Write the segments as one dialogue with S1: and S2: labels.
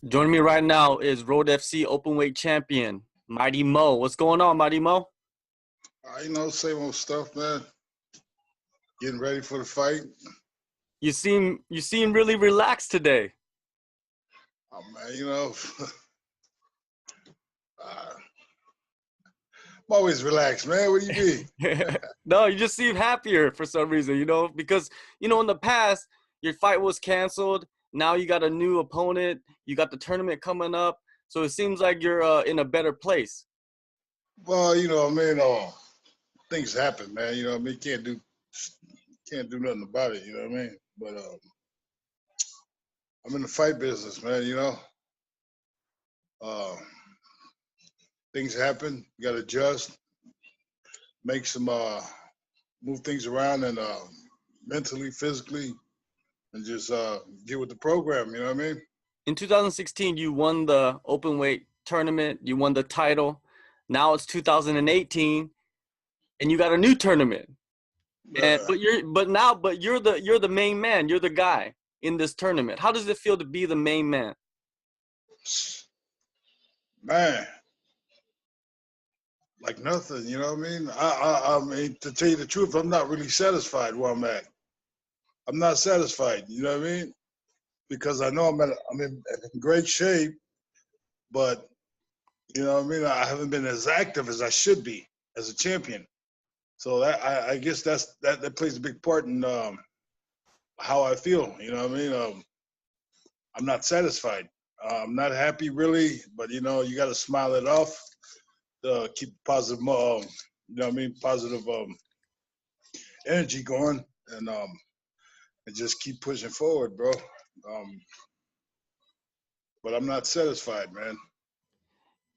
S1: Joining me right now is Road FC Openweight champion, Mighty Mo. What's going on, Mighty Mo?
S2: Same old stuff, man. Getting ready for the fight.
S1: You seem really relaxed today.
S2: Oh, man, uh, I'm always relaxed, man. What do you mean?
S1: No, you just seem happier for some reason, because in the past your fight was canceled. Now you got a new opponent. You got the tournament coming up, so it seems like you're in a better place.
S2: Well, things happen, man. Can't do nothing about it. You know what I mean? But I'm in the fight business, man. Uh, things happen. You got to adjust, make some, move things around, and mentally, physically, and just get with the program. You know what I mean?
S1: In 2016, you won the Openweight tournament. You won the title. Now it's 2018, and you got a new tournament. And
S2: Uh,
S1: but you're the main man. You're the guy in this tournament. How does it feel to be the main man?
S2: Man, like nothing. You know what I mean? I mean, to tell you the truth, I'm not really satisfied where I'm at. I'm not satisfied. You know what I mean? Because I know I'm in great shape, but you know what I mean. I haven't been as active as I should be as a champion. So I guess that plays a big part in how I feel. You know what I mean? I'm not satisfied. I'm not happy really, but you got to smile it off. Keep positive, you know what I mean? Positive energy going, and just keep pushing forward, bro. Um, but I'm not satisfied, man.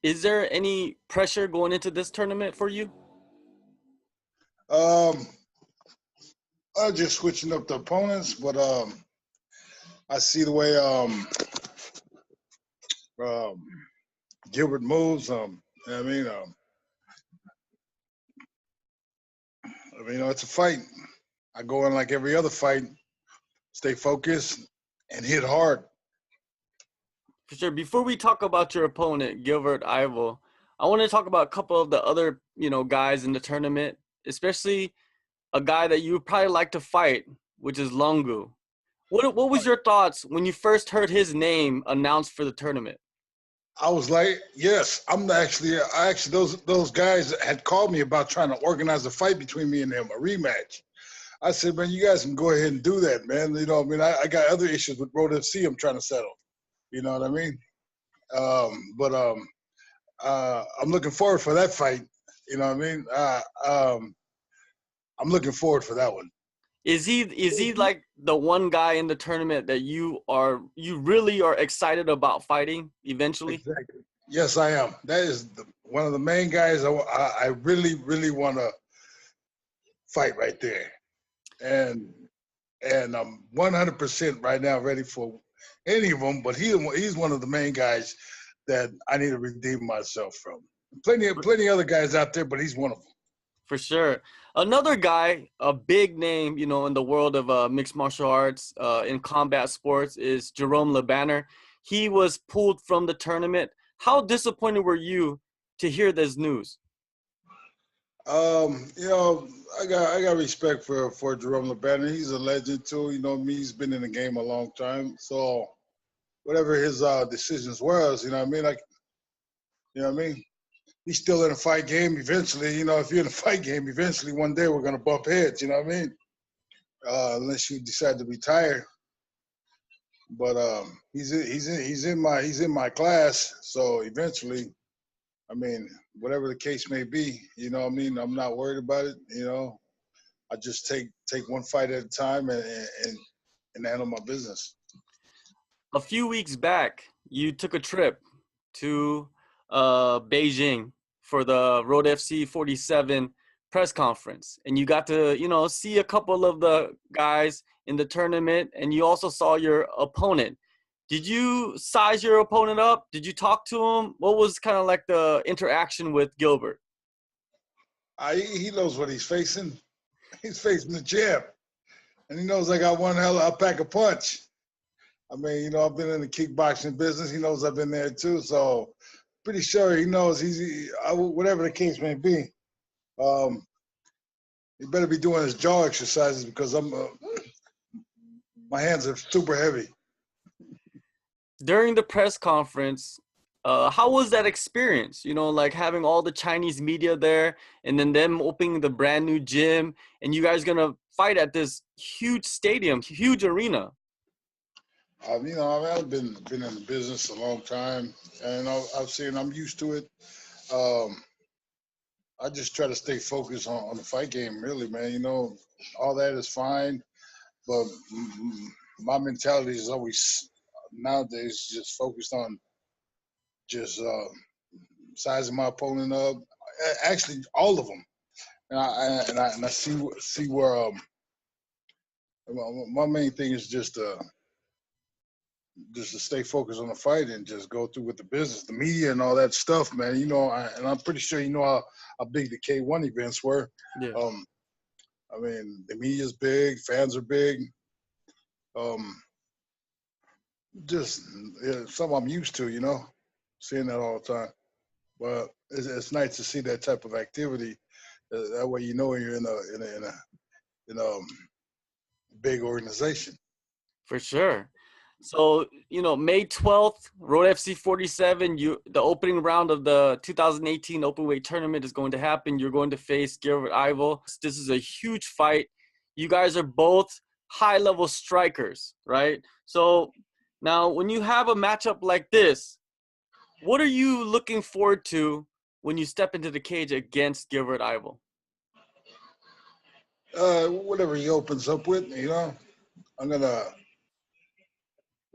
S1: Is there any pressure going into this tournament for you?
S2: Um, I'm just switching up the opponents, but I see the way um, Gilbert moves. You know what I mean, it's a fight. I go in like every other fight, stay focused and hit hard.
S1: For sure. Before we talk about your opponent, Gilbert Yvel, I want to talk about a couple of the other, guys in the tournament, especially a guy that you would probably like to fight, which is Lungu. What was your thoughts when you first heard his name announced for the tournament?
S2: I was like, yes, I actually those guys had called me about trying to organize a fight between me and them, a rematch. I said, man, you guys can go ahead and do that, man. I got other issues with Road FC I'm trying to settle. You know what I mean? But I'm looking forward for that fight. You know what I mean? I'm looking forward for that one.
S1: Is he like the one guy in the tournament that you really are excited about fighting eventually?
S2: Exactly. Yes, I am. That is one of the main guys I really, really want to fight right there. And I'm 100% right now ready for any of them, but he's one of the main guys that I need to redeem myself from. Plenty other guys out there, but he's one of them.
S1: For sure. Another guy, a big name, in the world of mixed martial arts, in combat sports, is Jerome LeBanner. He was pulled from the tournament. How disappointed were you to hear this news?
S2: I got respect for Jerome LeBanner. He's a legend too. You know me. He's been in the game a long time. So whatever his decisions was, you know what I mean. You know what I mean. He's still in a fight game. Eventually, if you're in a fight game, eventually one day we're gonna bump heads. You know what I mean. Unless you decide to retire. But he's in my class. So eventually, I mean, whatever the case may be, you know what I mean. I'm not worried about it. I just take one fight at a time and handle my business.
S1: A few weeks back, you took a trip to Beijing for the Road FC 47 press conference, and you got to see a couple of the guys in the tournament, and you also saw your opponent. Did you size your opponent up? Did you talk to him? What was kind of like the interaction with Gilbert?
S2: He knows what he's facing. He's facing the champ, and he knows I got one hell. I'll pack a punch. I mean, you know, I've been in the kickboxing business. He knows I've been there too. So pretty sure he knows whatever the case may be. He better be doing his jaw exercises because my hands are super heavy.
S1: During the press conference, how was that experience? You know, like having all the Chinese media there and then them opening the brand new gym and you guys gonna fight at this huge stadium, huge arena.
S2: You know, I've been in the business a long time, and I'm used to it. I just try to stay focused on the fight game, really, man. You know, all that is fine, but my mentality is always nowadays just focused on just sizing my opponent up. Actually, all of them, and I see where my main thing is just to stay focused on the fight and just go through with the business, the media and all that stuff, man. You know, and I'm pretty sure you know how big the K1 events were.
S1: Yeah.
S2: I mean, the media's big, fans are big. Just something I'm used to, you know, seeing that all the time. But it's nice to see that type of activity. That way, you know, you're in a big organization.
S1: For sure. So, you know, May 12th, Road FC 47, the opening round of the 2018 Openweight tournament is going to happen. You're going to face Gilbert Yvel. This is a huge fight. You guys are both high-level strikers, right? So now when you have a matchup like this, what are you looking forward to when you step into the cage against Gilbert Yvel?
S2: Whatever he opens up with, you know,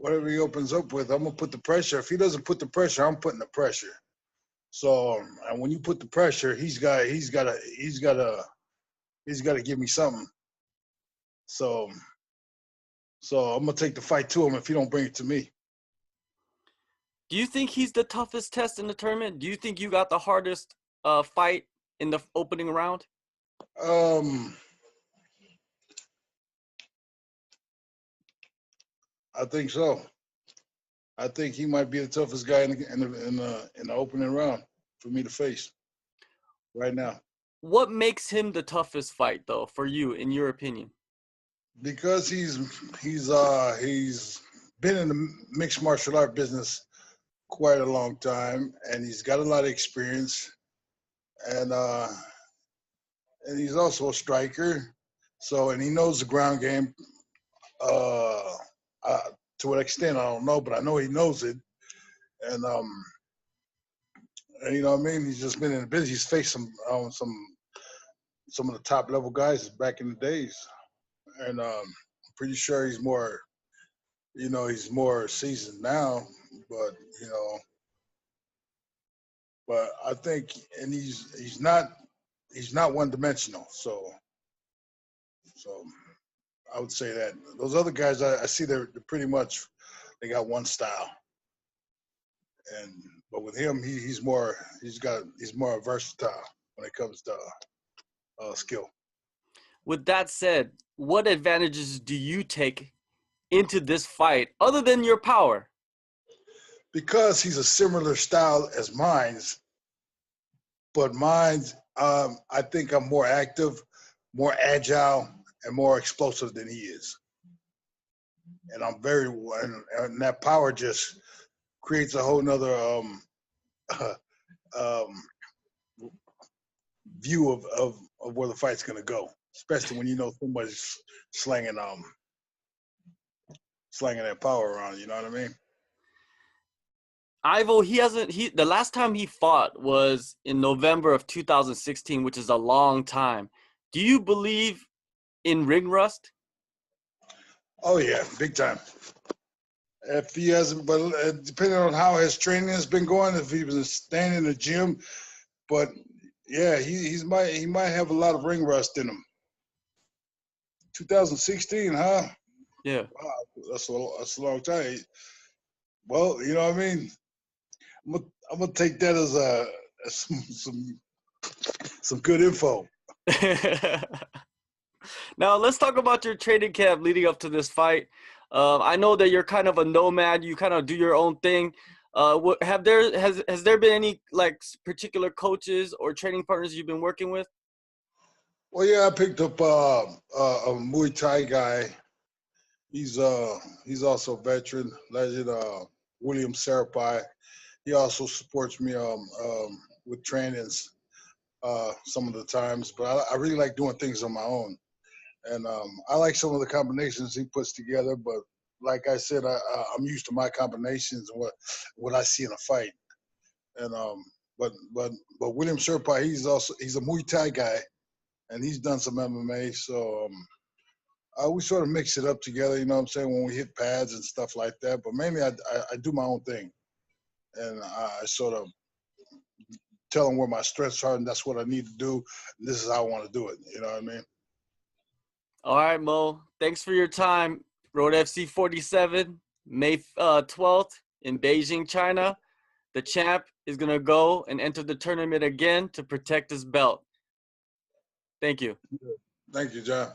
S2: whatever he opens up with, I'm gonna put the pressure. If he doesn't put the pressure, I'm putting the pressure. So, and when you put the pressure, he's got to give me something. So I'm gonna take the fight to him if he don't bring it to me.
S1: Do you think he's the toughest test in the tournament? Do you think you got the hardest fight in the opening round?
S2: I think so. I think he might be the toughest guy in the opening round for me to face right now.
S1: What makes him the toughest fight, though, for you, in your opinion?
S2: Because he's been in the mixed martial art business quite a long time, and he's got a lot of experience, and he's also a striker. So, and he knows the ground game. To what extent I don't know, but I know he knows it. And you know what I mean. He's just been in the business. He's faced some of the top level guys back in the days, and I'm pretty sure he's more, you know, he's more seasoned now. But you know, but I think, and he's not one dimensional. So I would say that those other guys, I see they're pretty much, they got one style, but with him, he's more versatile when it comes to skill.
S1: With that said, what advantages do you take into this fight other than your power?
S2: Because he's a similar style as mine's, but mine's, I think I'm more active, more agile, and more explosive than he is. And I'm and that power just creates a whole nother view of where the fight's gonna go, especially when you know somebody's slanging that power around. You know what I mean?
S1: Ivo, the last time he fought was in November of 2016, which is a long time. Do you believe in ring rust?
S2: Oh yeah, big time. If he hasn't, but depending on how his training has been going, if he was staying in the gym, but yeah, he might have a lot of ring rust in him. 2016, huh?
S1: Yeah.
S2: Wow, that's a long time. Well, you know what I mean. I'm gonna take that as some good info.
S1: Now let's talk about your training camp leading up to this fight. I know that you're kind of a nomad. You kind of do your own thing. Has there been any like particular coaches or training partners you've been working with?
S2: Well, yeah, I picked up a Muay Thai guy. He's also a veteran, legend, William Sripyapai. He also supports me with trainings some of the times, but I really like doing things on my own. And I like some of the combinations he puts together, but like I said, I'm used to my combinations and what I see in a fight. And but William Sripyapai, he's a Muay Thai guy, and he's done some MMA. So we sort of mix it up together, you know what I'm saying, when we hit pads and stuff like that. But mainly I do my own thing, and I sort of tell them where my strengths are, and that's what I need to do. And this is how I want to do it. You know what I mean?
S1: All right, Mo. Thanks for your time. Road FC 47, May 12th in Beijing, China. The champ is going to go and enter the tournament again to protect his belt. Thank you.
S2: Thank you, John.